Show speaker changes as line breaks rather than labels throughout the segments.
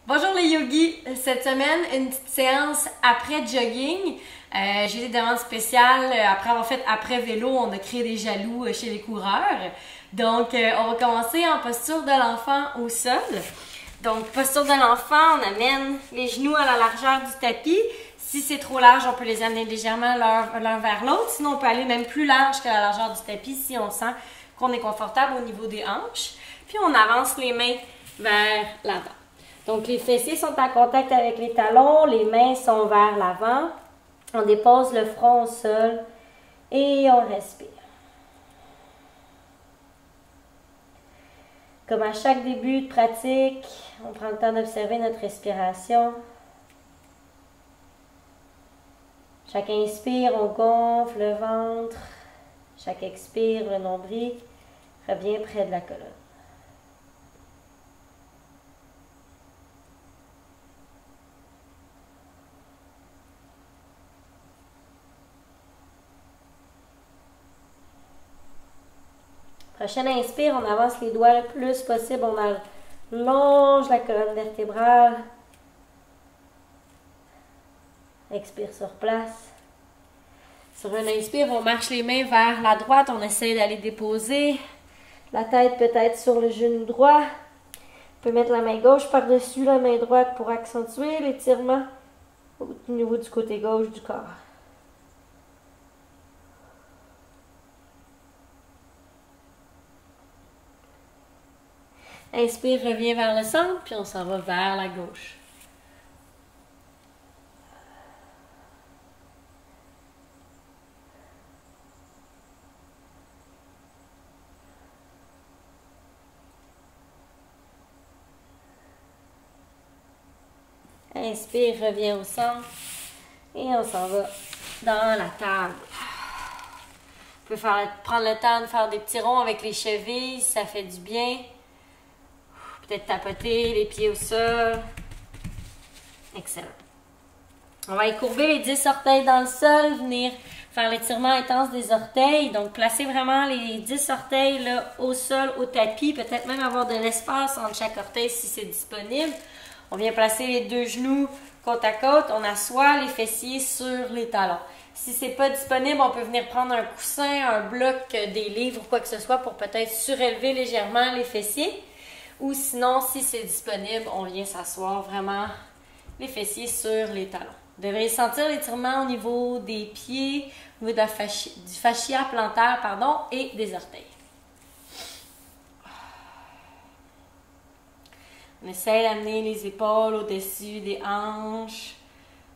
Bonjour les yogis! Cette semaine, une petite séance après jogging. J'ai des demandes spéciales. Après avoir fait après vélo, on a créé des jaloux chez les coureurs. Donc, on va commencer en posture de l'enfant au sol. Donc, posture de l'enfant, on amène les genoux à la largeur du tapis. Si c'est trop large, on peut les amener légèrement l'un vers l'autre. Sinon, on peut aller même plus large que la largeur du tapis si on sent qu'on est confortable au niveau des hanches. Puis, on avance les mains vers l'avant. Donc, les fessiers sont en contact avec les talons, les mains sont vers l'avant. On dépose le front au sol et on respire. Comme à chaque début de pratique, on prend le temps d'observer notre respiration. Chaque inspire, on gonfle le ventre. Chaque expire, le nombril revient près de la colonne. Prochaine inspire, on avance les doigts le plus possible. On allonge la colonne vertébrale. Expire sur place. Sur une inspire, on marche les mains vers la droite. On essaie d'aller déposer la tête peut-être sur le genou droit. On peut mettre la main gauche par-dessus la main droite pour accentuer l'étirement au niveau du côté gauche du corps. Inspire, revient vers le centre, puis on s'en va vers la gauche. Inspire, revient au centre et on s'en va dans la table. On peut prendre le temps de faire des petits ronds avec les chevilles, ça fait du bien. Peut-être tapoter les pieds au sol. Excellent. On va écourber les 10 orteils dans le sol, venir faire l'étirement intense des orteils. Donc, placer vraiment les 10 orteils là, au sol, au tapis. Peut-être même avoir de l'espace entre chaque orteil si c'est disponible. On vient placer les deux genoux côte à côte. On assoit les fessiers sur les talons. Si c'est pas disponible, on peut venir prendre un coussin, un bloc, des livres ou quoi que ce soit pour peut-être surélever légèrement les fessiers. Ou sinon, si c'est disponible, on vient s'asseoir vraiment les fessiers sur les talons. Vous devriez sentir l'étirement au niveau des pieds, au niveau du fascia plantaire, et des orteils. On essaie d'amener les épaules au-dessus des hanches.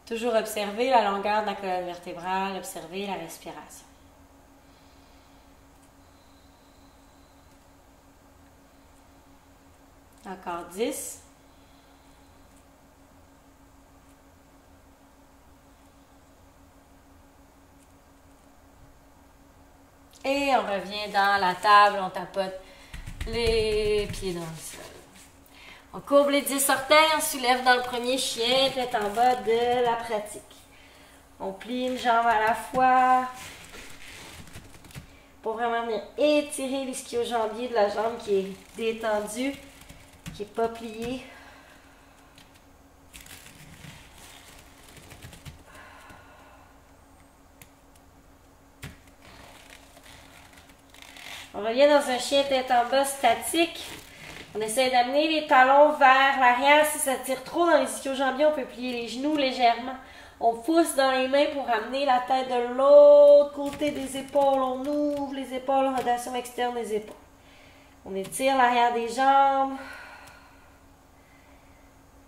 Toujours observer la longueur de la colonne vertébrale, observer la respiration. Encore 10. Et on revient dans la table, on tapote les pieds dans le sol. On courbe les 10 orteils, on soulève dans le premier chien, tête en bas de la pratique. On plie une jambe à la fois pour vraiment venir étirer l'ischio-jambier de la jambe qui est détendue, qui n'est pas plié. On revient dans un chien tête en bas statique. On essaie d'amener les talons vers l'arrière. Si ça tire trop dans les ischio-jambiers, on peut plier les genoux légèrement. On pousse dans les mains pour amener la tête de l'autre côté des épaules. On ouvre les épaules, rotation externe des épaules. On étire l'arrière des jambes.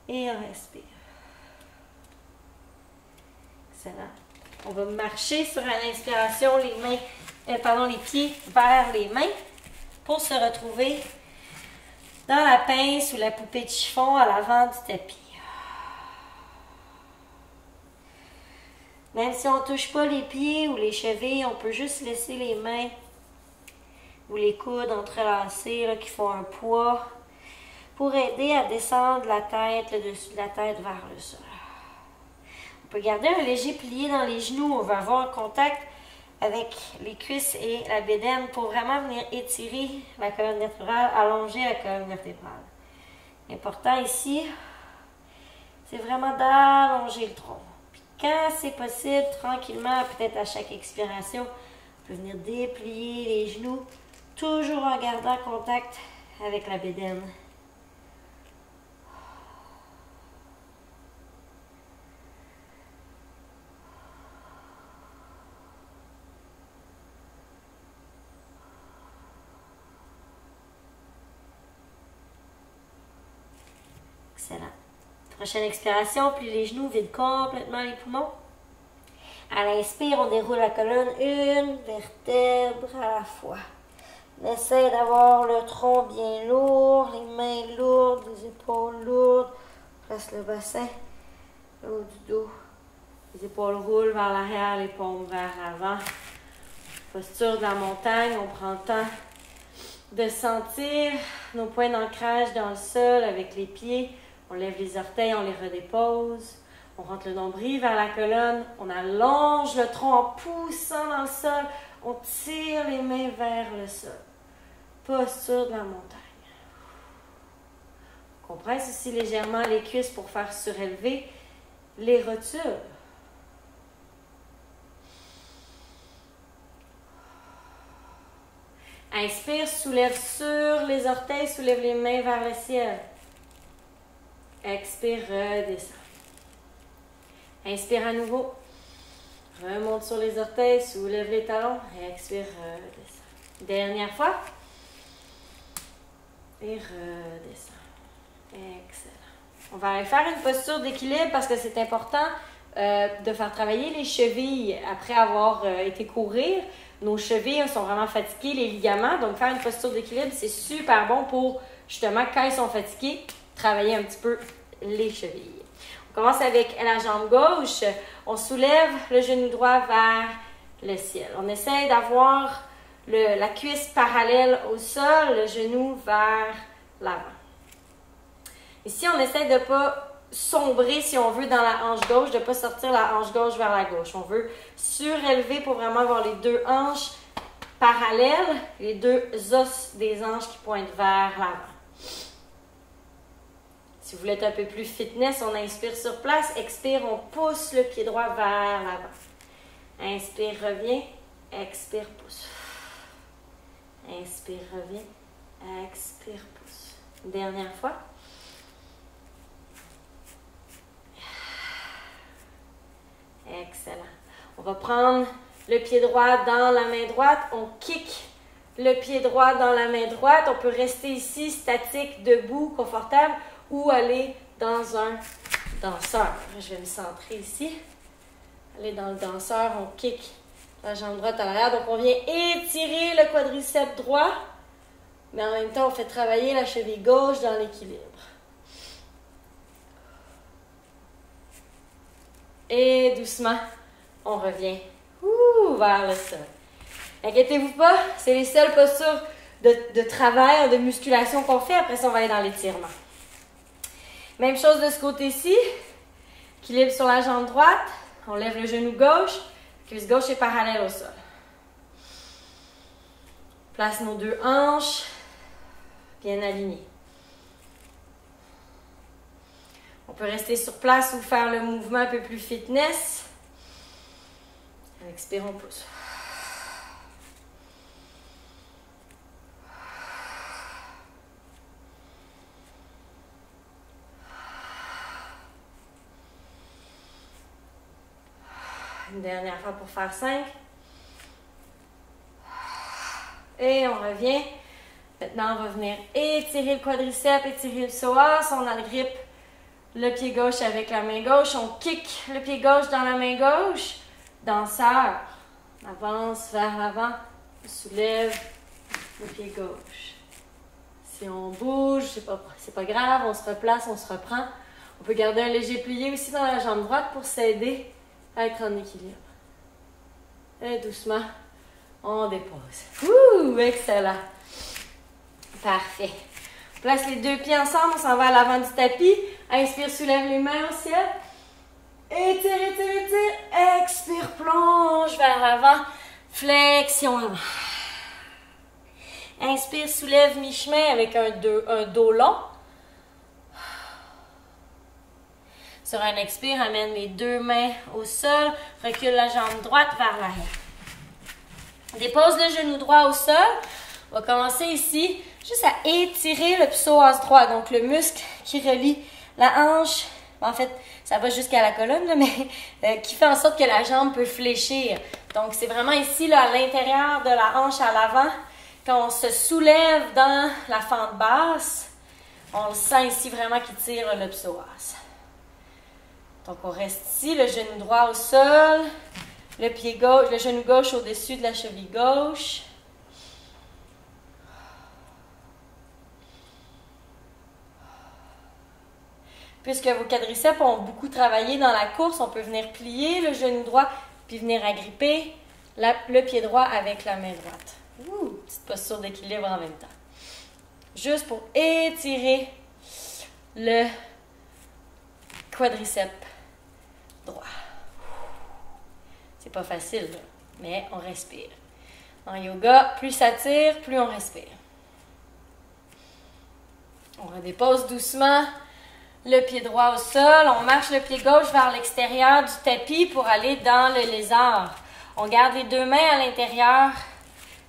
Et on respire. Excellent. On va marcher sur une inspiration, les pieds vers les mains pour se retrouver dans la pince ou la poupée de chiffon à l'avant du tapis. Même si on ne touche pas les pieds ou les chevilles, on peut juste laisser les mains ou les coudes entrelacés là, qui font un poids pour aider à descendre la tête, le dessus de la tête vers le sol. On peut garder un léger plié dans les genoux. On va avoir un contact avec les cuisses et la bédaine pour vraiment venir étirer la colonne vertébrale, allonger la colonne vertébrale. Important ici c'est vraiment d'allonger le tronc. Puis quand c'est possible, tranquillement, peut-être à chaque expiration, on peut venir déplier les genoux, toujours en gardant contact avec la bédaine. Excellent. Prochaine expiration, plie les genoux, vide complètement les poumons. À l'inspire, on déroule la colonne une vertèbre à la fois. On essaie d'avoir le tronc bien lourd, les mains lourdes, les épaules lourdes. On place le bassin, le haut du dos. Les épaules roulent vers l'arrière, les paumes vers l'avant. Posture de la montagne, on prend le temps de sentir nos points d'ancrage dans le sol avec les pieds. On lève les orteils, on les redépose. On rentre le nombril vers la colonne. On allonge le tronc en poussant dans le sol. On tire les mains vers le sol. Posture de la montagne. On compresse aussi légèrement les cuisses pour faire surélever les rotules. Inspire, soulève sur les orteils, soulève les mains vers le ciel. Expire, redescend. Inspire à nouveau. Remonte sur les orteils, soulève les talons. Expire, redescend. Dernière fois. Et redescend. Excellent. On va aller faire une posture d'équilibre parce que c'est important de faire travailler les chevilles après avoir été courir. Nos chevilles sont vraiment fatiguées, les ligaments. Donc, faire une posture d'équilibre, c'est super bon pour, justement, quand ils sont fatigués, travailler un petit peu les chevilles. On commence avec la jambe gauche. On soulève le genou droit vers le ciel. On essaie d'avoir la cuisse parallèle au sol, le genou vers l'avant. Ici, on essaie de ne pas sombrer, si on veut, dans la hanche gauche, de ne pas sortir la hanche gauche vers la gauche. On veut surélever pour vraiment avoir les deux hanches parallèles, les deux os des hanches qui pointent vers l'avant. Si vous voulez être un peu plus fitness, on inspire sur place. Expire, on pousse le pied droit vers l'avant. Inspire, revient. Expire, pousse. Inspire, revient. Expire, pousse. Dernière fois. Excellent. On va prendre le pied droit dans la main droite. On kick le pied droit dans la main droite. On peut rester ici, statique, debout, confortable, ou aller dans un danseur. Je vais me centrer ici. Aller dans le danseur, on kick la jambe droite à l'arrière. Donc, on vient étirer le quadriceps droit, mais en même temps, on fait travailler la cheville gauche dans l'équilibre. Et doucement, on revient vers le sol. Inquiétez-vous pas, c'est les seules postures de travail, de musculation qu'on fait. Après ça, on va aller dans l'étirement. Même chose de ce côté-ci. Équilibre sur la jambe droite. On lève le genou gauche. La cuisse gauche est parallèle au sol. Place nos deux hanches bien alignées. On peut rester sur place ou faire le mouvement un peu plus fitness. Expire, on pousse. Une dernière fois pour faire 5. Et on revient. Maintenant, on va venir étirer le quadriceps, étirer le psoas. On agrippe le pied gauche avec la main gauche. On kick le pied gauche dans la main gauche. Danseur. On avance vers l'avant. On soulève le pied gauche. Si on bouge, c'est pas grave. On se replace, on se reprend. On peut garder un léger plié aussi dans la jambe droite pour s'aider à être en équilibre. Et doucement, on dépose. Excellent. Parfait. On place les deux pieds ensemble, on s'en va à l'avant du tapis. Inspire, soulève les mains au ciel. Étire, étire, étire. Expire, plonge vers l'avant. Flexion avant. Inspire, soulève mi-chemin avec un dos long. Sur un expire, amène les deux mains au sol. Recule la jambe droite vers l'arrière. Dépose le genou droit au sol. On va commencer ici, juste à étirer le psoas droit, donc le muscle qui relie la hanche. En fait, ça va jusqu'à la colonne, là, mais qui fait en sorte que la jambe peut fléchir. Donc, c'est vraiment ici, là, à l'intérieur de la hanche à l'avant. Quand on se soulève dans la fente basse, on le sent ici vraiment qui tire le psoas. Donc, on reste ici, le genou droit au sol, le pied gauche, le genou gauche au-dessus de la cheville gauche. Puisque vos quadriceps ont beaucoup travaillé dans la course, on peut venir plier le genou droit puis venir agripper le pied droit avec la main droite. Ouh, petite posture d'équilibre en même temps. Juste pour étirer le quadriceps droit. C'est pas facile, là, mais on respire. En yoga, plus ça tire, plus on respire. On redépose doucement le pied droit au sol. On marche le pied gauche vers l'extérieur du tapis pour aller dans le lézard. On garde les deux mains à l'intérieur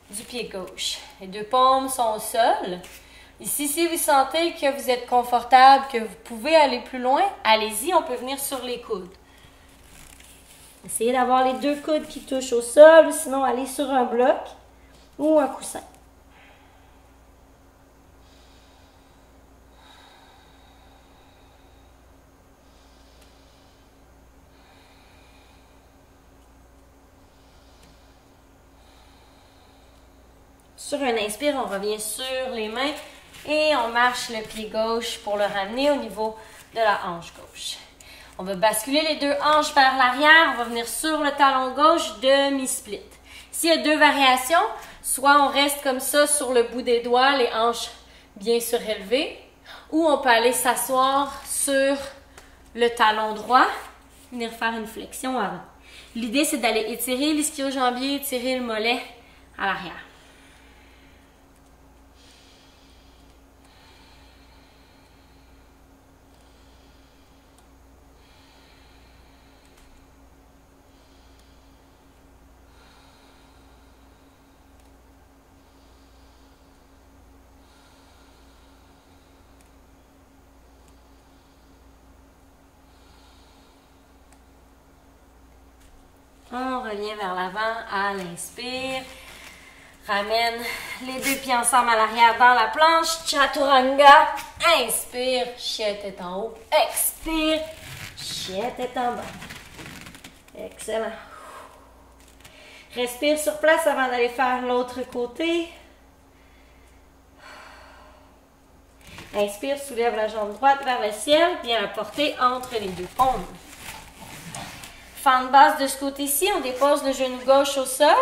du pied gauche. Les deux paumes sont au sol. Ici, si vous sentez que vous êtes confortable, que vous pouvez aller plus loin, allez-y, on peut venir sur les coudes. Essayez d'avoir les deux coudes qui touchent au sol, sinon allez sur un bloc ou un coussin. Sur un inspire, on revient sur les mains et on marche le pied gauche pour le ramener au niveau de la hanche gauche. On va basculer les deux hanches vers l'arrière. On va venir sur le talon gauche, demi-split. S'il y a deux variations, soit on reste comme ça sur le bout des doigts, les hanches bien surélevées, ou on peut aller s'asseoir sur le talon droit, venir faire une flexion avant. L'idée, c'est d'aller étirer l'ischio-jambier, étirer le mollet à l'arrière. On revient vers l'avant à l'inspire. Ramène les deux pieds ensemble à l'arrière dans la planche. Chaturanga. Inspire. Chien tête en haut. Expire. Chien tête en bas. Excellent. Respire sur place avant d'aller faire l'autre côté. Inspire, soulève la jambe droite vers le ciel. Bien la porter entre les deux paumes. Fente basse de ce côté-ci, on dépose le genou gauche au sol.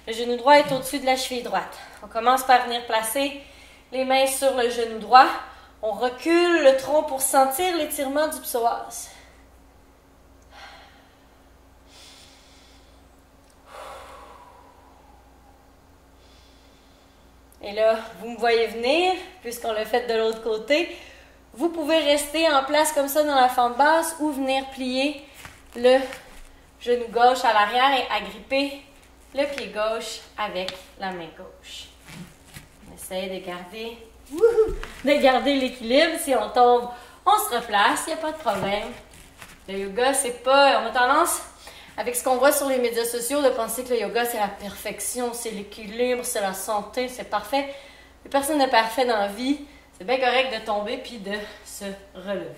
Le genou droit est au-dessus de la cheville droite. On commence par venir placer les mains sur le genou droit. On recule le tronc pour sentir l'étirement du psoas. Et là, vous me voyez venir, puisqu'on l'a fait de l'autre côté. Vous pouvez rester en place comme ça dans la fente basse ou venir plier le genou gauche à l'arrière et agripper le pied gauche avec la main gauche. On essaye de garder l'équilibre. Si on tombe, on se replace, il n'y a pas de problème. Le yoga, c'est pas... On a tendance, avec ce qu'on voit sur les médias sociaux, de penser que le yoga, c'est la perfection, c'est l'équilibre, c'est la santé, c'est parfait. Mais personne n'est parfait dans la vie. C'est bien correct de tomber puis de se relever.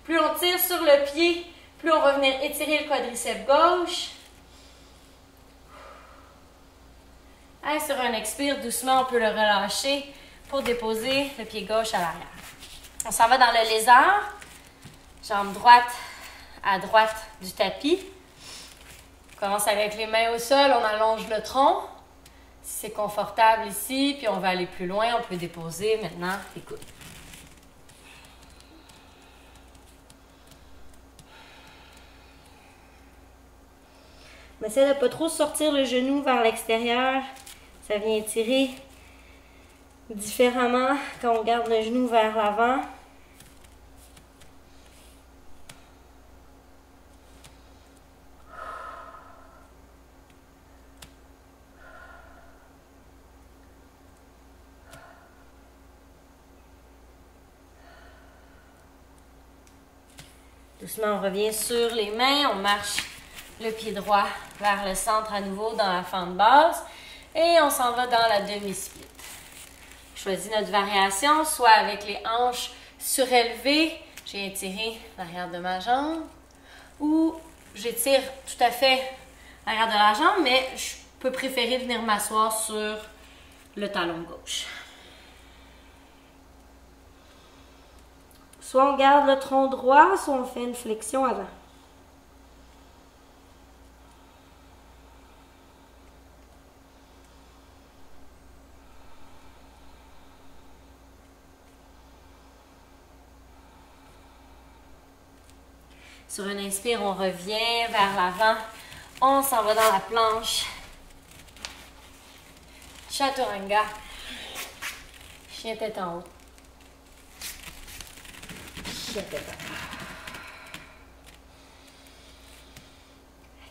Plus on tire sur le pied, plus on va venir étirer le quadriceps gauche. Et sur un expire, doucement, on peut le relâcher pour déposer le pied gauche à l'arrière. On s'en va dans le lézard. Jambe droite à droite du tapis. On commence avec les mains au sol, on allonge le tronc. Si c'est confortable ici, puis on va aller plus loin, on peut déposer maintenant les coudes. On essaie de ne pas trop sortir le genou vers l'extérieur. Ça vient étirer différemment quand on garde le genou vers l'avant. Doucement, on revient sur les mains. On marche le pied droit vers le centre à nouveau dans la fente basse. Et on s'en va dans la demi-split. Choisis notre variation, soit avec les hanches surélevées. J'ai étiré l'arrière de ma jambe. Ou j'étire tout à fait l'arrière de la jambe, mais je peux préférer venir m'asseoir sur le talon gauche. Soit on garde le tronc droit, soit on fait une flexion avant. Sur un inspire, on revient vers l'avant. On s'en va dans la planche. Chaturanga. Chien tête en haut. Chien tête en haut.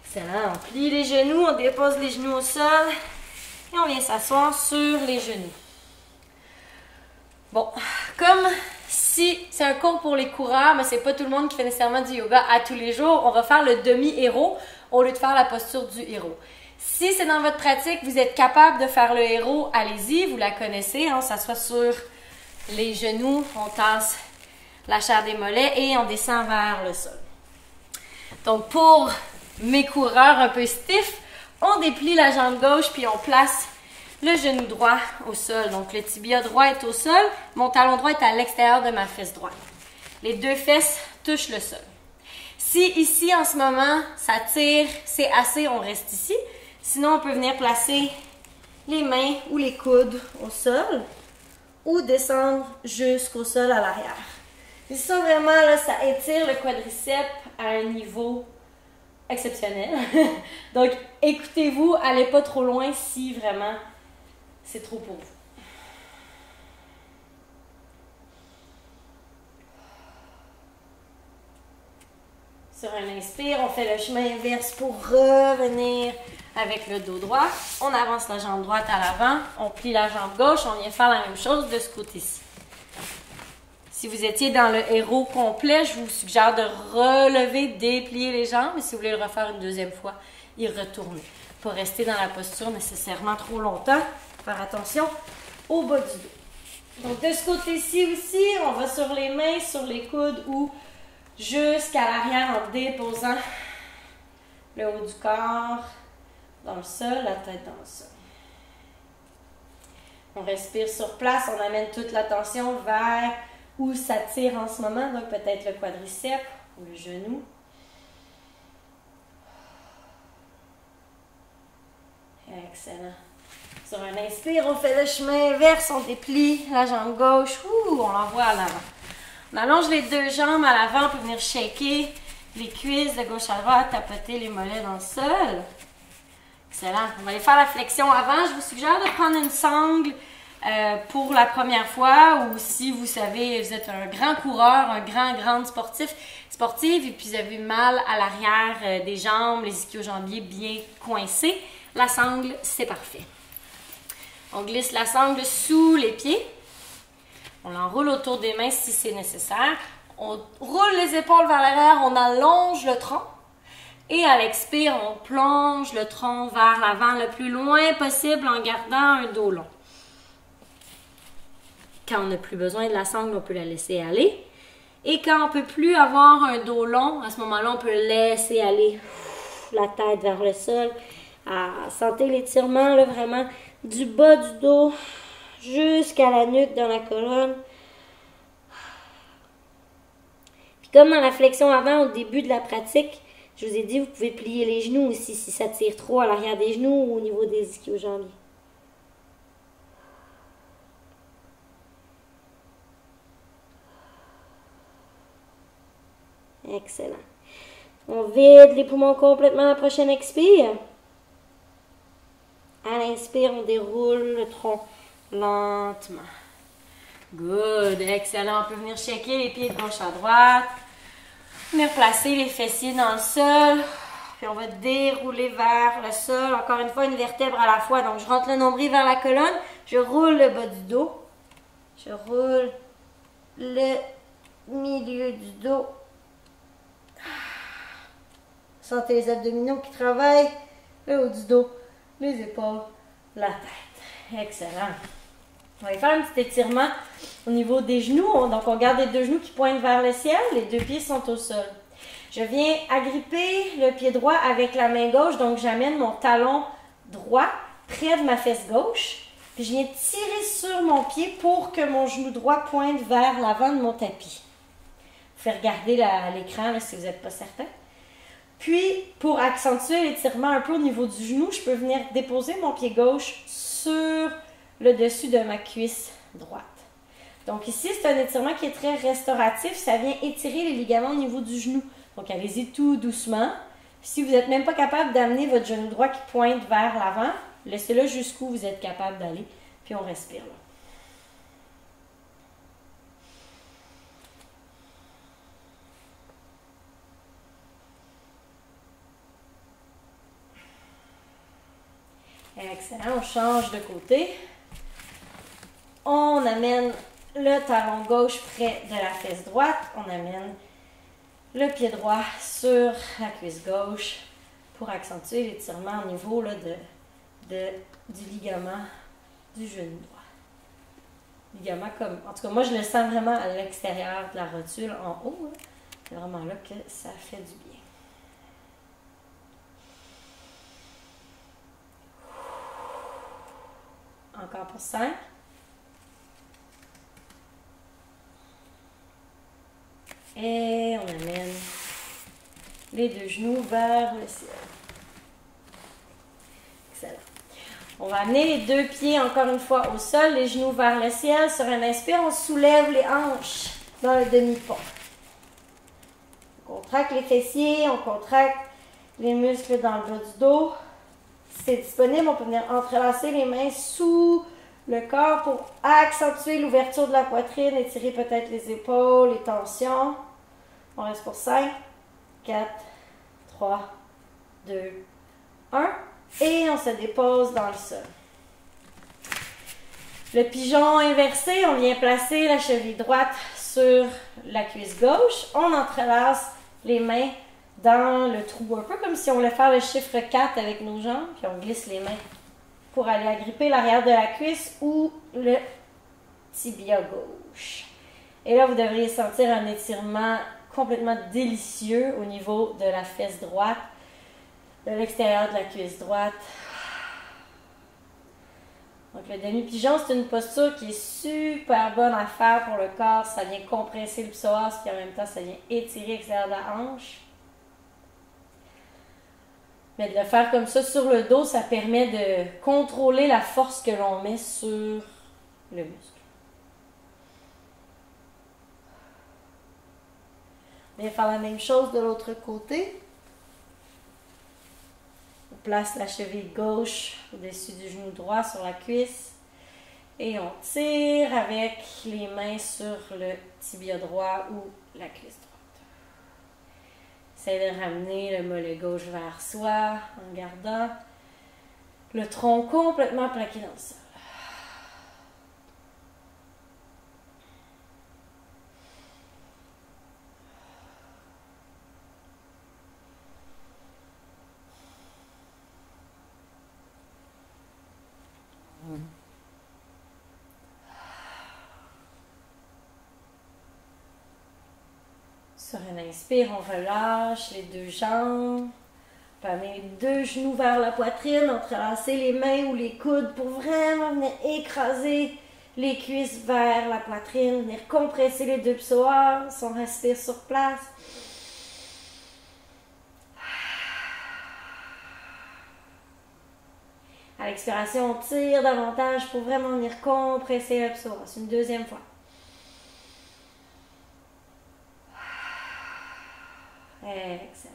Excellent. On plie les genoux, on dépose les genoux au sol. Et on vient s'asseoir sur les genoux. Bon, comme si c'est un cours pour les coureurs, mais c'est pas tout le monde qui fait nécessairement du yoga à tous les jours, on va faire le demi-héros au lieu de faire la posture du héros. Si c'est dans votre pratique, vous êtes capable de faire le héros, allez-y, vous la connaissez, on s'assoit sur les genoux, on tasse la chair des mollets et on descend vers le sol. Donc pour mes coureurs un peu stiff, on déplie la jambe gauche puis on place le genou droit au sol. Donc le tibia droit est au sol, mon talon droit est à l'extérieur de ma fesse droite. Les deux fesses touchent le sol. Si ici en ce moment ça tire, c'est assez, on reste ici. Sinon on peut venir placer les mains ou les coudes au sol ou descendre jusqu'au sol à l'arrière. Et ça vraiment, là, ça étire le quadriceps à un niveau exceptionnel. Donc écoutez-vous, allez pas trop loin si vraiment c'est trop pour vous. Sur un inspire, on fait le chemin inverse pour revenir avec le dos droit. On avance la jambe droite à l'avant, on plie la jambe gauche, on vient faire la même chose de ce côté-ci. Si vous étiez dans le héros complet, je vous suggère de relever, déplier les jambes. Et si vous voulez le refaire une deuxième fois, y retourner. Pas rester dans la posture nécessairement trop longtemps. Faire attention au bas du dos. Donc de ce côté-ci aussi, on va sur les mains, sur les coudes ou jusqu'à l'arrière en déposant le haut du corps dans le sol, la tête dans le sol. On respire sur place, on amène toute l'attention vers où ça tire en ce moment, donc peut-être le quadriceps ou le genou. Excellent. Sur un inspire, on fait le chemin inverse, on déplie la jambe gauche, on l'envoie à l'avant. On allonge les deux jambes à l'avant, on peut venir shaker les cuisses de gauche à droite, tapoter les mollets dans le sol. Excellent. On va aller faire la flexion avant. Je vous suggère de prendre une sangle pour la première fois, ou si vous savez, vous êtes un grand coureur, un grande sportive, et puis vous avez mal à l'arrière des jambes, les ischio-jambiers bien coincés, la sangle, c'est parfait. On glisse la sangle sous les pieds. On l'enroule autour des mains si c'est nécessaire. On roule les épaules vers l'arrière, on allonge le tronc. Et à l'expire, on plonge le tronc vers l'avant le plus loin possible en gardant un dos long. Quand on n'a plus besoin de la sangle, on peut la laisser aller. Et quand on ne peut plus avoir un dos long, à ce moment-là, on peut laisser aller la tête vers le sol. Sentez l'étirement là, vraiment du bas du dos jusqu'à la nuque dans la colonne. Puis comme dans la flexion avant, au début de la pratique, je vous ai dit, vous pouvez plier les genoux aussi si ça tire trop à l'arrière des genoux ou au niveau des ischio-jambiers. Excellent. On vide les poumons complètement à la prochaine expire. À l'inspire, on déroule le tronc lentement. Good, excellent. On peut venir checker les pieds de gauche à droite. Venir placer les fessiers dans le sol. Puis on va dérouler vers le sol. Encore une fois, une vertèbre à la fois. Donc, je rentre le nombril vers la colonne. Je roule le bas du dos. Je roule le milieu du dos. Sentez les abdominaux qui travaillent, le haut du dos, les épaules, la tête. Excellent. On va faire un petit étirement au niveau des genoux. Donc, on garde les deux genoux qui pointent vers le ciel. Les deux pieds sont au sol. Je viens agripper le pied droit avec la main gauche. Donc, j'amène mon talon droit près de ma fesse gauche. Puis, je viens tirer sur mon pied pour que mon genou droit pointe vers l'avant de mon tapis. Vous pouvez regarder l'écran si vous n'êtes pas certain. Puis, pour accentuer l'étirement un peu au niveau du genou, je peux venir déposer mon pied gauche sur le dessus de ma cuisse droite. Donc ici, c'est un étirement qui est très restauratif. Ça vient étirer les ligaments au niveau du genou. Donc allez-y tout doucement. Si vous n'êtes même pas capable d'amener votre genou droit qui pointe vers l'avant, laissez-le jusqu'où vous êtes capable d'aller. Puis on respire là. Excellent, on change de côté. On amène le talon gauche près de la fesse droite. On amène le pied droit sur la cuisse gauche pour accentuer l'étirement au niveau là, du ligament du genou droit. Ligament comme... En tout cas, moi, je le sens vraiment à l'extérieur de la rotule, en haut. C'est vraiment là que ça fait du bien. Encore pour 5. Et on amène les deux genoux vers le ciel. Excellent. On va amener les deux pieds encore une fois au sol, les genoux vers le ciel. Sur un inspire, on soulève les hanches dans le demi-pont. On contracte les fessiers, on contracte les muscles dans le bas du dos. Si c'est disponible, on peut venir entrelacer les mains sous le corps pour accentuer l'ouverture de la poitrine, étirer peut-être les épaules, les tensions. On reste pour 5, 4, 3, 2, 1. Et on se dépose dans le sol. Le pigeon inversé, on vient placer la cheville droite sur la cuisse gauche. On entrelace les mains dans le trou, un peu comme si on voulait faire le chiffre 4 avec nos jambes, puis on glisse les mains pour aller agripper l'arrière de la cuisse ou le tibia gauche. Et là, vous devriez sentir un étirement complètement délicieux au niveau de la fesse droite, de l'extérieur de la cuisse droite. Donc, le demi-pigeon, c'est une posture qui est super bonne à faire pour le corps. Ça vient compresser le psoas, puis en même temps, ça vient étirer l'extérieur de la hanche. Mais de le faire comme ça sur le dos, ça permet de contrôler la force que l'on met sur le muscle. On vient faire la même chose de l'autre côté. On place la cheville gauche au-dessus du genou droit sur la cuisse. Et on tire avec les mains sur le tibia droit ou la cuisse droite. Essayez de ramener le mollet gauche vers soi en gardant le tronc complètement plaqué dans le sol. Sur un inspire, on relâche les deux jambes. On peut amener les deux genoux vers la poitrine, entrelacer les mains ou les coudes pour vraiment venir écraser les cuisses vers la poitrine, venir compresser les deux psoas. On respire sur place. À l'expiration, on tire davantage pour vraiment venir compresser le psoas. Une deuxième fois. Excellent.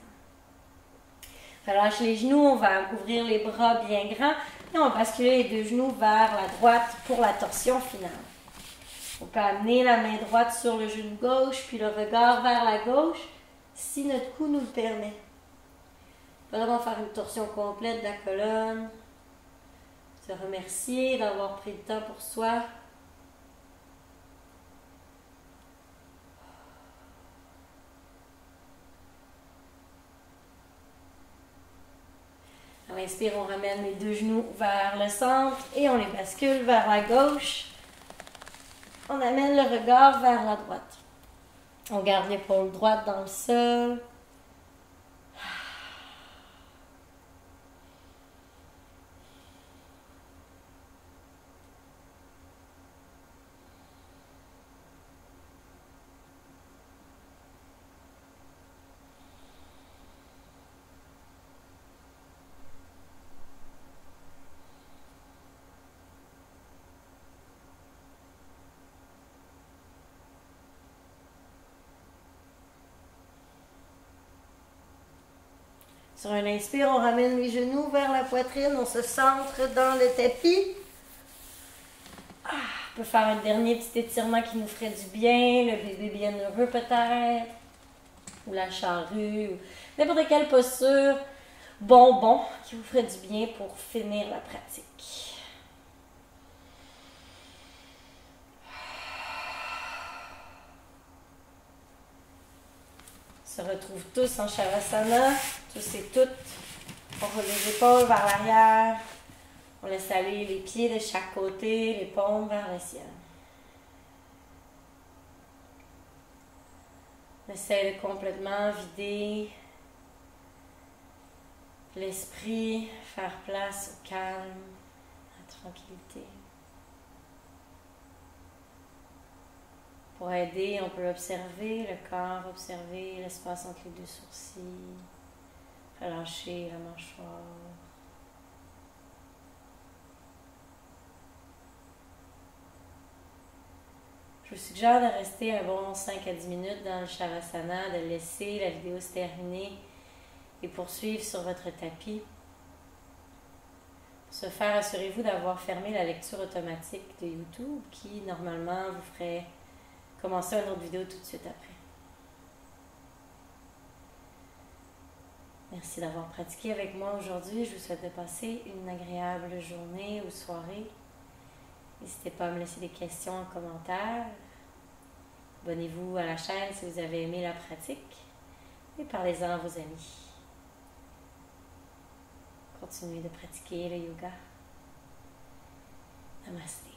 Relâche les genoux, on va ouvrir les bras bien grands et on va basculer les deux genoux vers la droite pour la torsion finale. On peut amener la main droite sur le genou gauche puis le regard vers la gauche si notre cou nous le permet. On va vraiment faire une torsion complète de la colonne. Se remercier d'avoir pris le temps pour soi. inspire, on ramène les deux genoux vers le centre et on les bascule vers la gauche. On amène le regard vers la droite. On garde l'épaule droite dans le sol. Sur un inspire, on ramène les genoux vers la poitrine, on se centre dans le tapis. On peut faire un dernier petit étirement qui nous ferait du bien, le bébé bienheureux peut-être, ou la charrue, ou n'importe quelle posture bonbon qui vous ferait du bien pour finir la pratique. On se retrouve tous en Shavasana, tous et toutes. On roule les épaules vers l'arrière. On laisse aller les pieds de chaque côté, les paumes vers le ciel. On essaie de complètement vider l'esprit, faire place au calme, à la tranquillité. Pour aider, on peut observer le corps, observer l'espace entre les deux sourcils, relâcher la mâchoire. Je vous suggère de rester un bon 5 à 10 minutes dans le Shavasana, de laisser la vidéo se terminer et poursuivre sur votre tapis. Pour ce faire, assurez-vous d'avoir fermé la lecture automatique de YouTube qui, normalement, vous ferait commencer une autre vidéo tout de suite après. Merci d'avoir pratiqué avec moi aujourd'hui. Je vous souhaite de passer une agréable journée ou soirée. N'hésitez pas à me laisser des questions en commentaire. Abonnez-vous à la chaîne si vous avez aimé la pratique et parlez-en à vos amis. Continuez de pratiquer le yoga. Namasté.